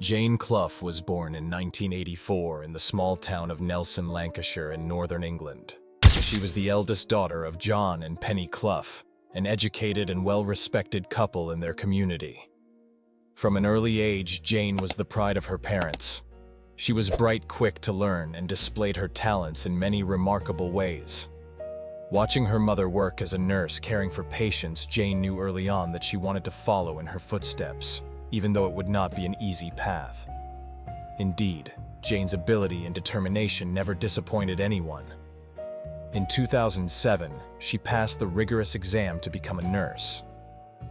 Jane Clough was born in 1984 in the small town of Nelson, Lancashire in northern England. She was the eldest daughter of John and Penny Clough, an educated and well-respected couple in their community. From an early age, Jane was the pride of her parents. She was bright, quick to learn, and displayed her talents in many remarkable ways. Watching her mother work as a nurse caring for patients, Jane knew early on that she wanted to follow in her footsteps, even though it would not be an easy path. Indeed, Jane's ability and determination never disappointed anyone. In 2007, she passed the rigorous exam to become a nurse,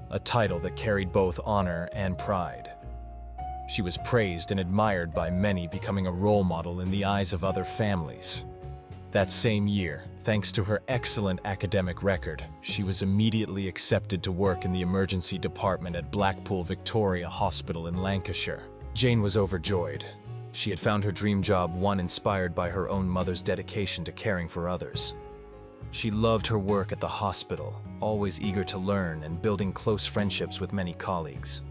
a title that carried both honor and pride. She was praised and admired by many, becoming a role model in the eyes of other families. That same year, thanks to her excellent academic record, she was immediately accepted to work in the emergency department at Blackpool Victoria Hospital in Lancashire. Jane was overjoyed. She had found her dream job, one inspired by her own mother's dedication to caring for others. She loved her work at the hospital, always eager to learn and building close friendships with many colleagues.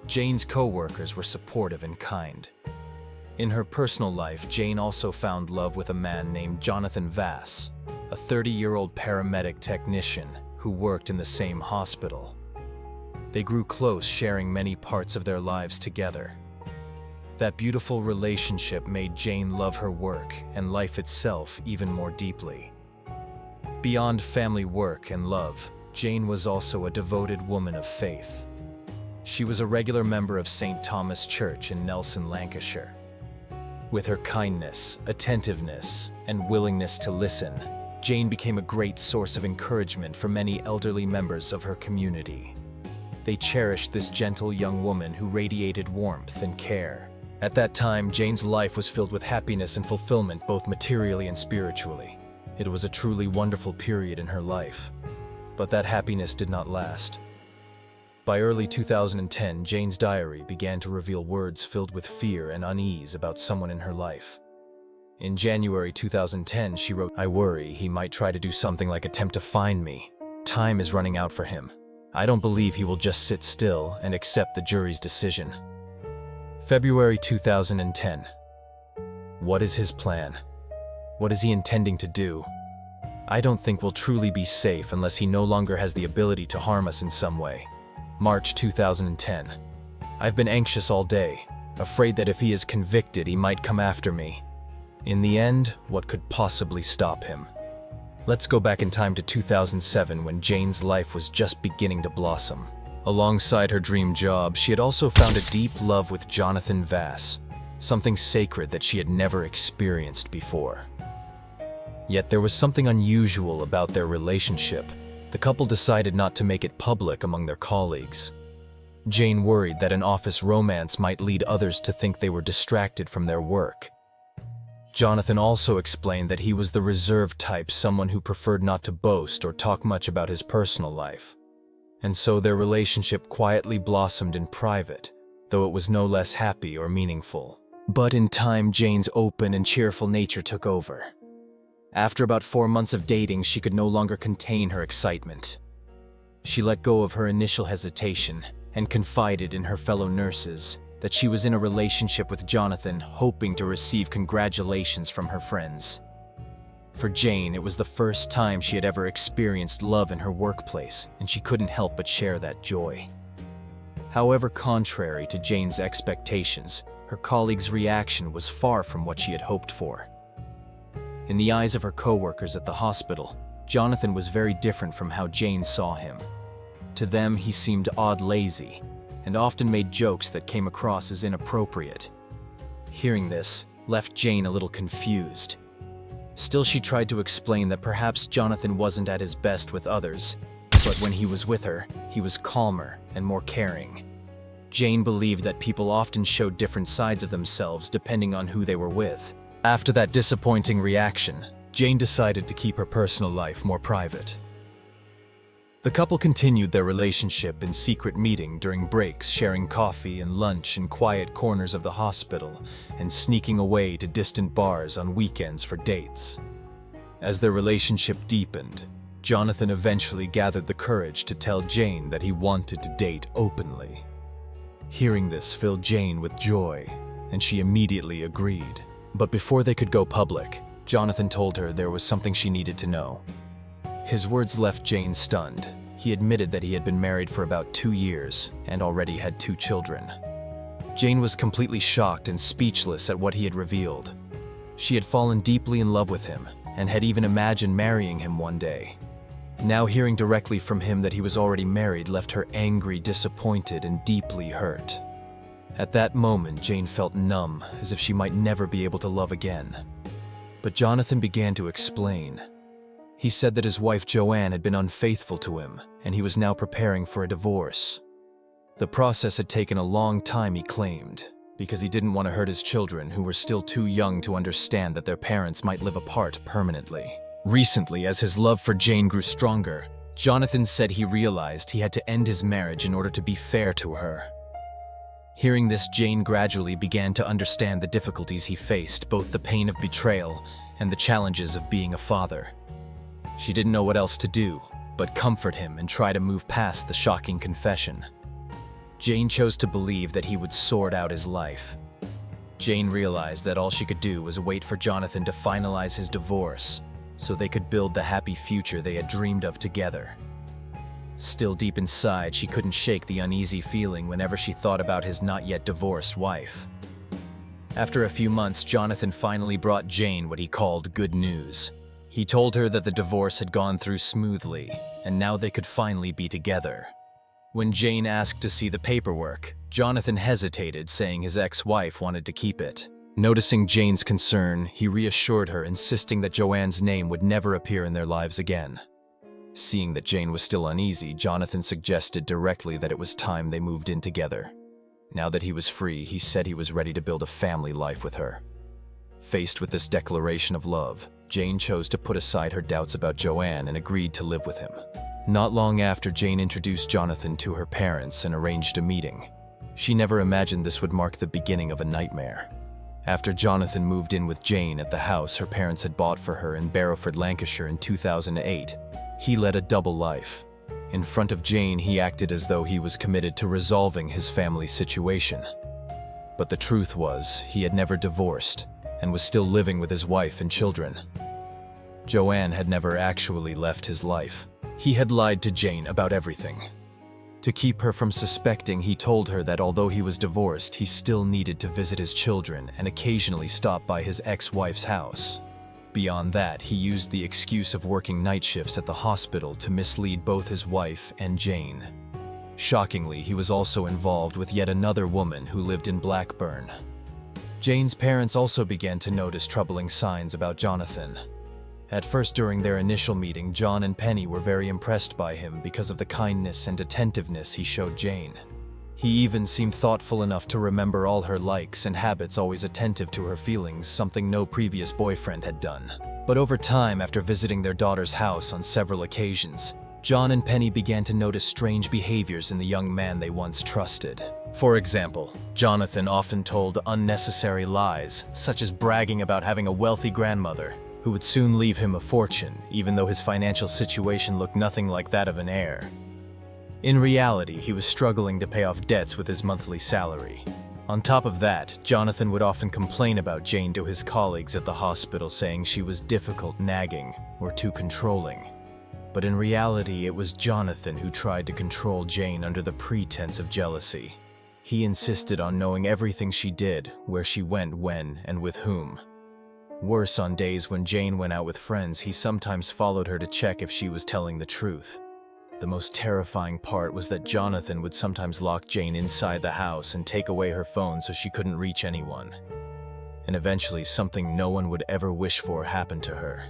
Jane's co-workers were supportive and kind. In her personal life, Jane also found love with a man named Jonathan Vass, a 30-year-old paramedic technician who worked in the same hospital. They grew close, sharing many parts of their lives together. That beautiful relationship made Jane love her work and life itself even more deeply. Beyond family work and love, Jane was also a devoted woman of faith. She was a regular member of St. Thomas Church in Nelson, Lancashire. With her kindness, attentiveness, and willingness to listen, Jane became a great source of encouragement for many elderly members of her community. They cherished this gentle young woman who radiated warmth and care. At that time, Jane's life was filled with happiness and fulfillment, both materially and spiritually. It was a truly wonderful period in her life. But that happiness did not last. By early 2010, Jane's diary began to reveal words filled with fear and unease about someone in her life. In January 2010, she wrote, "I worry he might try to do something like attempt to find me. Time is running out for him. I don't believe he will just sit still and accept the jury's decision." February 2010. What is his plan? What is he intending to do? I don't think we'll truly be safe unless he no longer has the ability to harm us in some way. March 2010. I've been anxious all day, afraid that if he is convicted, he might come after me. In the end, what could possibly stop him? Let's go back in time to 2007 when Jane's life was just beginning to blossom. Alongside her dream job, she had also found a deep love with Jonathan Vass, something sacred that she had never experienced before. Yet there was something unusual about their relationship. The couple decided not to make it public among their colleagues. Jane worried that an office romance might lead others to think they were distracted from their work. Jonathan also explained that he was the reserved type, someone who preferred not to boast or talk much about his personal life. And so their relationship quietly blossomed in private, though it was no less happy or meaningful. But in time, Jane's open and cheerful nature took over. After about 4 months of dating, she could no longer contain her excitement. She let go of her initial hesitation and confided in her fellow nurses that she was in a relationship with Jonathan, hoping to receive congratulations from her friends. For Jane, it was the first time she had ever experienced love in her workplace, and she couldn't help but share that joy. However, contrary to Jane's expectations, her colleagues' reaction was far from what she had hoped for. In the eyes of her co-workers at the hospital, Jonathan was very different from how Jane saw him. To them, he seemed odd, lazy, and often made jokes that came across as inappropriate. Hearing this left Jane a little confused. Still, she tried to explain that perhaps Jonathan wasn't at his best with others, but when he was with her, he was calmer and more caring. Jane believed that people often showed different sides of themselves depending on who they were with. After that disappointing reaction, Jane decided to keep her personal life more private. The couple continued their relationship in secret meeting during breaks, sharing coffee and lunch in quiet corners of the hospital, and sneaking away to distant bars on weekends for dates. As their relationship deepened, Jonathan eventually gathered the courage to tell Jane that he wanted to date openly. Hearing this filled Jane with joy, and she immediately agreed. But before they could go public, Jonathan told her there was something she needed to know. His words left Jane stunned. He admitted that he had been married for about 2 years and already had 2 children. Jane was completely shocked and speechless at what he had revealed. She had fallen deeply in love with him and had even imagined marrying him one day. Now hearing directly from him that he was already married left her angry, disappointed, and deeply hurt. At that moment, Jane felt numb, as if she might never be able to love again. But Jonathan began to explain. He said that his wife Joanne had been unfaithful to him, and he was now preparing for a divorce. The process had taken a long time, he claimed, because he didn't want to hurt his children, who were still too young to understand that their parents might live apart permanently. Recently, as his love for Jane grew stronger, Jonathan said he realized he had to end his marriage in order to be fair to her. Hearing this, Jane gradually began to understand the difficulties he faced, both the pain of betrayal and the challenges of being a father. She didn't know what else to do, but comfort him and try to move past the shocking confession. Jane chose to believe that he would sort out his life. Jane realized that all she could do was wait for Jonathan to finalize his divorce, so they could build the happy future they had dreamed of together. Still deep inside, she couldn't shake the uneasy feeling whenever she thought about his not-yet-divorced wife. After a few months, Jonathan finally brought Jane what he called good news. He told her that the divorce had gone through smoothly, and now they could finally be together. When Jane asked to see the paperwork, Jonathan hesitated, saying his ex-wife wanted to keep it. Noticing Jane's concern, he reassured her, insisting that Joanne's name would never appear in their lives again. Seeing that Jane was still uneasy, Jonathan suggested directly that it was time they moved in together. Now that he was free, he said he was ready to build a family life with her. Faced with this declaration of love, Jane chose to put aside her doubts about Joanne and agreed to live with him. Not long after, Jane introduced Jonathan to her parents and arranged a meeting. She never imagined this would mark the beginning of a nightmare. After Jonathan moved in with Jane at the house her parents had bought for her in Barrowford, Lancashire in 2008, he led a double life. In front of Jane, he acted as though he was committed to resolving his family situation. But the truth was, he had never divorced and was still living with his wife and children. Joanne had never actually left his life. He had lied to Jane about everything. To keep her from suspecting, he told her that although he was divorced, he still needed to visit his children and occasionally stop by his ex-wife's house. Beyond that, he used the excuse of working night shifts at the hospital to mislead both his wife and Jane. Shockingly, he was also involved with yet another woman who lived in Blackburn. Jane's parents also began to notice troubling signs about Jonathan. At first, during their initial meeting, John and Penny were very impressed by him because of the kindness and attentiveness he showed Jane. He even seemed thoughtful enough to remember all her likes and habits, always attentive to her feelings, something no previous boyfriend had done. But over time, after visiting their daughter's house on several occasions, John and Penny began to notice strange behaviors in the young man they once trusted. For example, Jonathan often told unnecessary lies, such as bragging about having a wealthy grandmother who would soon leave him a fortune, even though his financial situation looked nothing like that of an heir. In reality, he was struggling to pay off debts with his monthly salary. On top of that, Jonathan would often complain about Jane to his colleagues at the hospital, saying she was difficult, nagging, or too controlling. But in reality, it was Jonathan who tried to control Jane under the pretense of jealousy. He insisted on knowing everything she did, where she went, when, and with whom. Worse, on days when Jane went out with friends, he sometimes followed her to check if she was telling the truth. The most terrifying part was that Jonathan would sometimes lock Jane inside the house and take away her phone so she couldn't reach anyone. And eventually, something no one would ever wish for happened to her.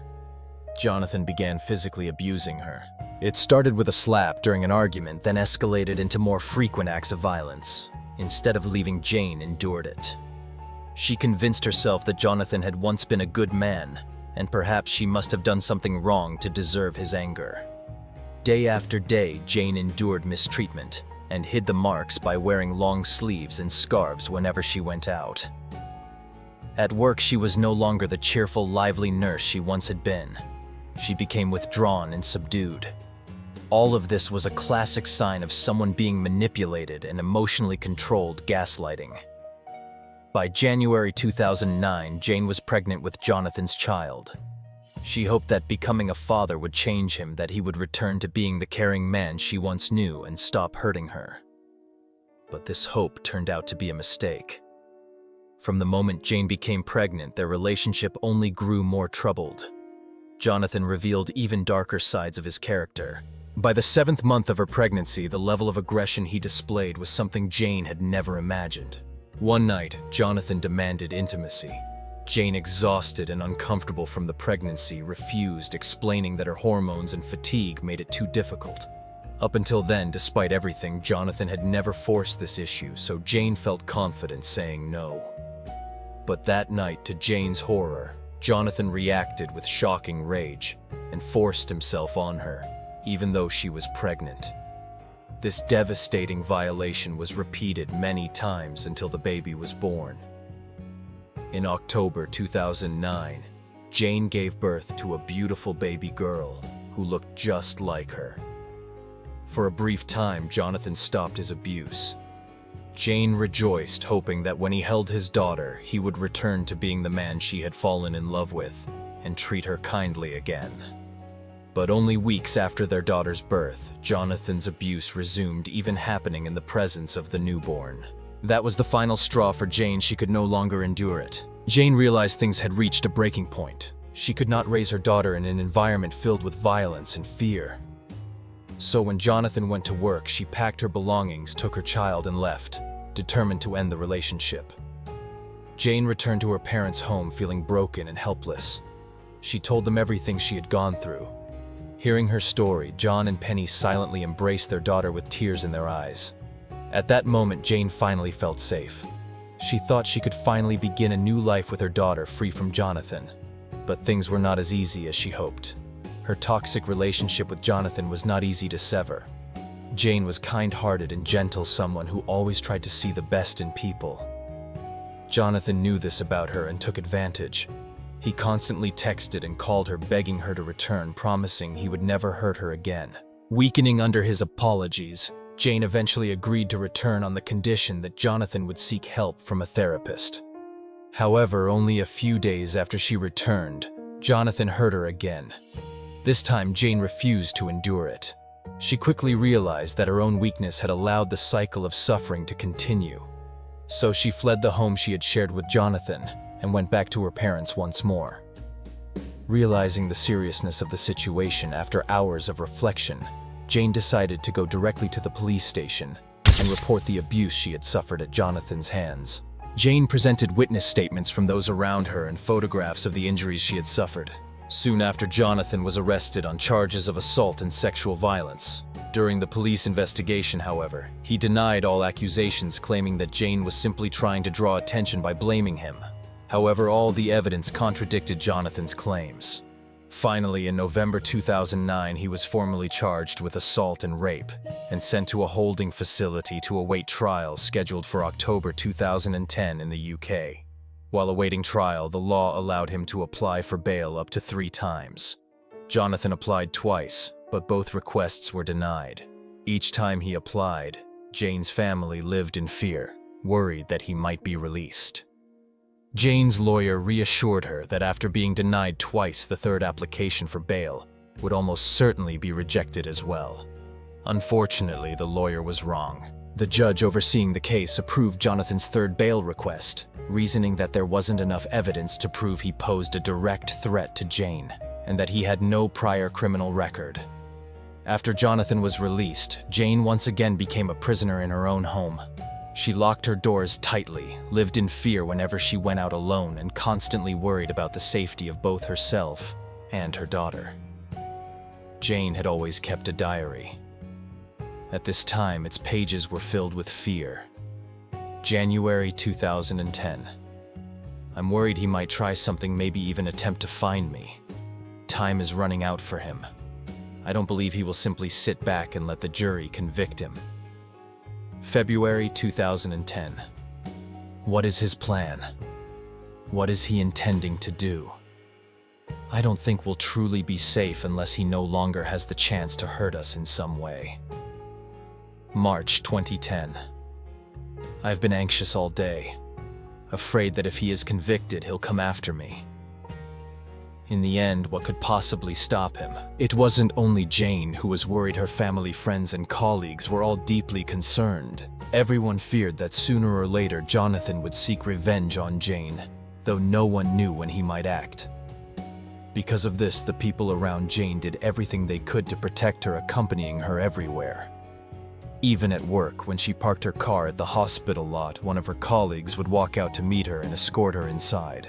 Jonathan began physically abusing her. It started with a slap during an argument, then escalated into more frequent acts of violence. Instead of leaving, Jane endured it. She convinced herself that Jonathan had once been a good man, and perhaps she must have done something wrong to deserve his anger. Day after day, Jane endured mistreatment and hid the marks by wearing long sleeves and scarves whenever she went out. At work, she was no longer the cheerful, lively nurse she once had been. She became withdrawn and subdued. All of this was a classic sign of someone being manipulated and emotionally controlled, gaslighting. By January 2009, Jane was pregnant with Jonathan's child. She hoped that becoming a father would change him, that he would return to being the caring man she once knew and stop hurting her. But this hope turned out to be a mistake. From the moment Jane became pregnant, their relationship only grew more troubled. Jonathan revealed even darker sides of his character. By the 7th month of her pregnancy, the level of aggression he displayed was something Jane had never imagined. One night, Jonathan demanded intimacy. Jane, exhausted and uncomfortable from the pregnancy, refused, explaining that her hormones and fatigue made it too difficult. Up until then, despite everything, Jonathan had never forced this issue, so Jane felt confident saying no. But that night, to Jane's horror, Jonathan reacted with shocking rage and forced himself on her, even though she was pregnant. This devastating violation was repeated many times until the baby was born. In October 2009, Jane gave birth to a beautiful baby girl who looked just like her. For a brief time, Jonathan stopped his abuse. Jane rejoiced, hoping that when he held his daughter, he would return to being the man she had fallen in love with and treat her kindly again. But only weeks after their daughter's birth, Jonathan's abuse resumed, even happening in the presence of the newborn. That was the final straw for Jane. She could no longer endure it. Jane realized things had reached a breaking point. She could not raise her daughter in an environment filled with violence and fear. So when Jonathan went to work, she packed her belongings, took her child, and left, determined to end the relationship. Jane returned to her parents' home feeling broken and helpless. She told them everything she had gone through. Hearing her story, John and Penny silently embraced their daughter with tears in their eyes. At that moment, Jane finally felt safe. She thought she could finally begin a new life with her daughter, free from Jonathan. But things were not as easy as she hoped. Her toxic relationship with Jonathan was not easy to sever. Jane was kind-hearted and gentle, someone who always tried to see the best in people. Jonathan knew this about her and took advantage. He constantly texted and called her, begging her to return, promising he would never hurt her again. Weakening under his apologies, Jane eventually agreed to return on the condition that Jonathan would seek help from a therapist. However, only a few days after she returned, Jonathan hurt her again. This time, Jane refused to endure it. She quickly realized that her own weakness had allowed the cycle of suffering to continue. So she fled the home she had shared with Jonathan and went back to her parents once more. Realizing the seriousness of the situation, after hours of reflection, Jane decided to go directly to the police station and report the abuse she had suffered at Jonathan's hands. Jane presented witness statements from those around her and photographs of the injuries she had suffered. Soon after, Jonathan was arrested on charges of assault and sexual violence. During the police investigation, however, he denied all accusations, claiming that Jane was simply trying to draw attention by blaming him. However, all the evidence contradicted Jonathan's claims. Finally, in November 2009, he was formally charged with assault and rape and sent to a holding facility to await trial scheduled for October 2010 in the UK. While awaiting trial, the law allowed him to apply for bail up to 3 times. Jonathan applied twice, but both requests were denied. Each time he applied, Jane's family lived in fear, worried that he might be released. Jane's lawyer reassured her that after being denied twice, the third application for bail would almost certainly be rejected as well. Unfortunately, the lawyer was wrong. The judge overseeing the case approved Jonathan's third bail request, reasoning that there wasn't enough evidence to prove he posed a direct threat to Jane and that he had no prior criminal record. After Jonathan was released, Jane once again became a prisoner in her own home. She locked her doors tightly, lived in fear whenever she went out alone, and constantly worried about the safety of both herself and her daughter. Jane had always kept a diary. At this time, its pages were filled with fear. January 2010. I'm worried he might try something, maybe even attempt to find me. Time is running out for him. I don't believe he will simply sit back and let the jury convict him. February 2010. What is his plan? What is he intending to do? I don't think we'll truly be safe unless he no longer has the chance to hurt us in some way. March 2010. I've been anxious all day, afraid that if he is convicted, he'll come after me. In the end, what could possibly stop him? It wasn't only Jane who was worried. Her family, friends, and colleagues were all deeply concerned. Everyone feared that sooner or later Jonathan would seek revenge on Jane, though no one knew when he might act. Because of this, the people around Jane did everything they could to protect her, accompanying her everywhere. Even at work, when she parked her car at the hospital lot, one of her colleagues would walk out to meet her and escort her inside.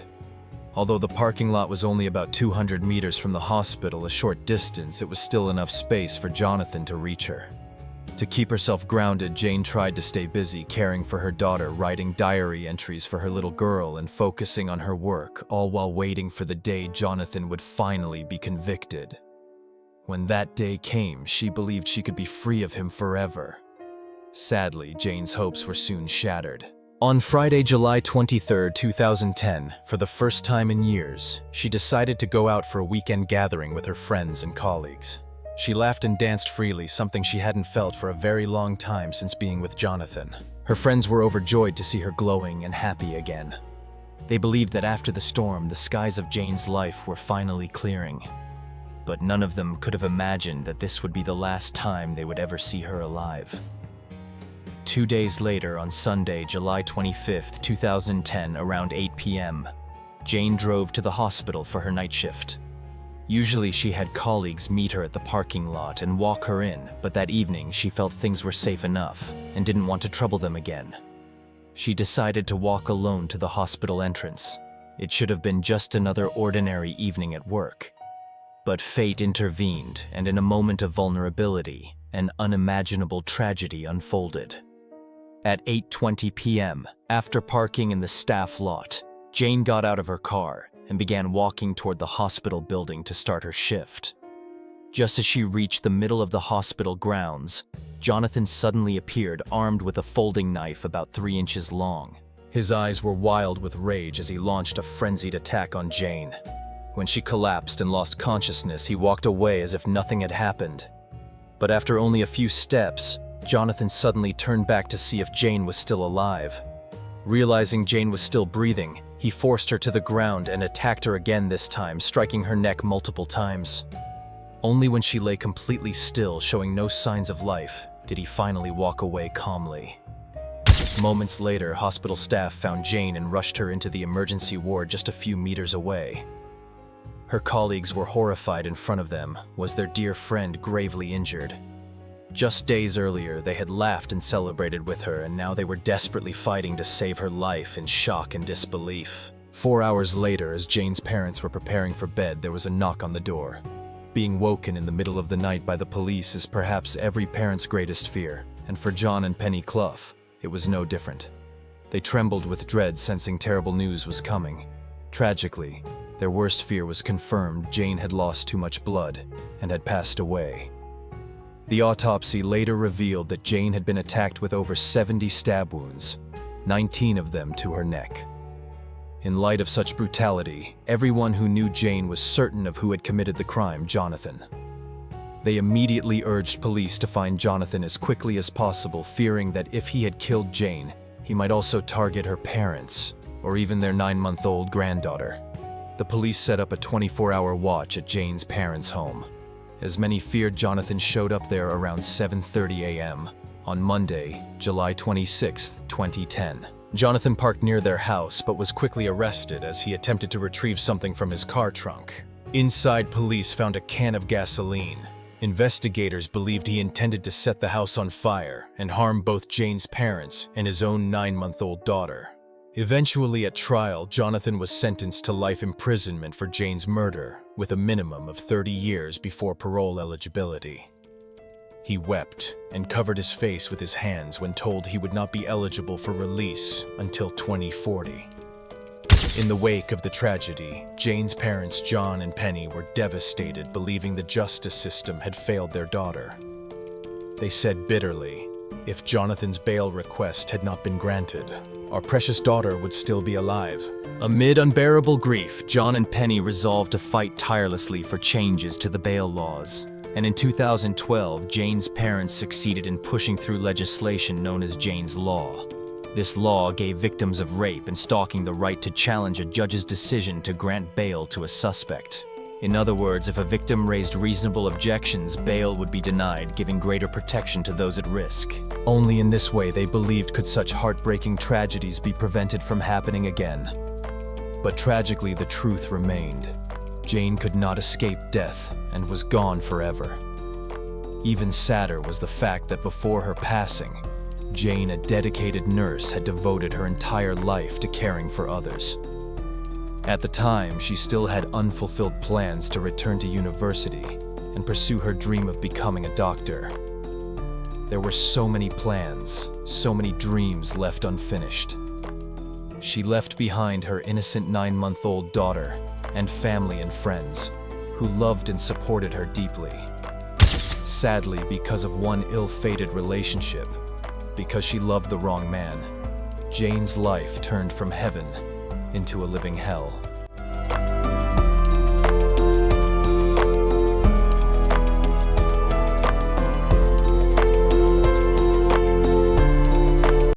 Although the parking lot was only about 200 meters from the hospital, a short distance, it was still enough space for Jonathan to reach her. To keep herself grounded, Jane tried to stay busy caring for her daughter, writing diary entries for her little girl, and focusing on her work, all while waiting for the day Jonathan would finally be convicted. When that day came, she believed she could be free of him forever. Sadly, Jane's hopes were soon shattered. On Friday, July 23, 2010, for the first time in years, she decided to go out for a weekend gathering with her friends and colleagues. She laughed and danced freely, something she hadn't felt for a very long time since being with Jonathan. Her friends were overjoyed to see her glowing and happy again. They believed that after the storm, the skies of Jane's life were finally clearing. But none of them could have imagined that this would be the last time they would ever see her alive. 2 days later, on Sunday, July 25, 2010, around 8 p.m., Jane drove to the hospital for her night shift. Usually she had colleagues meet her at the parking lot and walk her in, but that evening she felt things were safe enough and didn't want to trouble them again. She decided to walk alone to the hospital entrance. It should have been just another ordinary evening at work. But fate intervened, and in a moment of vulnerability, an unimaginable tragedy unfolded. At 8:20 p.m., after parking in the staff lot, Jane got out of her car and began walking toward the hospital building to start her shift. Just as she reached the middle of the hospital grounds, Jonathan suddenly appeared, armed with a folding knife about 3 inches long. His eyes were wild with rage as he launched a frenzied attack on Jane. When she collapsed and lost consciousness, he walked away as if nothing had happened. But after only a few steps, Jonathan suddenly turned back to see if Jane was still alive. Realizing Jane was still breathing, he forced her to the ground and attacked her again, this time striking her neck multiple times. Only when she lay completely still, showing no signs of life, did he finally walk away calmly. Moments later, hospital staff found Jane and rushed her into the emergency ward just a few meters away. Her colleagues were horrified. In front of them was their dear friend, gravely injured. Just days earlier, they had laughed and celebrated with her, and now they were desperately fighting to save her life in shock and disbelief. 4 hours later, as Jane's parents were preparing for bed, there was a knock on the door. Being woken in the middle of the night by the police is perhaps every parent's greatest fear, and for John and Penny Clough, it was no different. They trembled with dread, sensing terrible news was coming. Tragically, their worst fear was confirmed. Jane had lost too much blood and had passed away. The autopsy later revealed that Jane had been attacked with over 70 stab wounds, 19 of them to her neck. In light of such brutality, everyone who knew Jane was certain of who had committed the crime, Jonathan. They immediately urged police to find Jonathan as quickly as possible, fearing that if he had killed Jane, he might also target her parents, or even their 9-month-old granddaughter. The police set up a 24-hour watch at Jane's parents' home. As many feared, Jonathan showed up there around 7:30 a.m. on Monday, July 26, 2010. Jonathan parked near their house but was quickly arrested as he attempted to retrieve something from his car trunk. Inside, police found a can of gasoline. Investigators believed he intended to set the house on fire and harm both Jane's parents and his own 9-month-old daughter. Eventually, at trial, Jonathan was sentenced to life imprisonment for Jane's murder, with a minimum of 30 years before parole eligibility. He wept and covered his face with his hands when told he would not be eligible for release until 2040. In the wake of the tragedy, Jane's parents, John and Penny, were devastated, believing the justice system had failed their daughter. They said bitterly, If Jonathan's bail request had not been granted, our precious daughter would still be alive. Amid unbearable grief, John and Penny resolved to fight tirelessly for changes to the bail laws. And in 2012, Jane's parents succeeded in pushing through legislation known as Jane's Law. This law gave victims of rape and stalking the right to challenge a judge's decision to grant bail to a suspect. In other words, if a victim raised reasonable objections, bail would be denied, giving greater protection to those at risk. Only in this way, they believed, could such heartbreaking tragedies be prevented from happening again. But tragically, the truth remained. Jane could not escape death and was gone forever. Even sadder was the fact that before her passing, Jane, a dedicated nurse, had devoted her entire life to caring for others. At the time, she still had unfulfilled plans to return to university and pursue her dream of becoming a doctor. There were so many plans, so many dreams left unfinished. She left behind her innocent 9-month-old daughter and family and friends who loved and supported her deeply. Sadly, because of one ill-fated relationship, because she loved the wrong man, Jane's life turned from heaven into a living hell.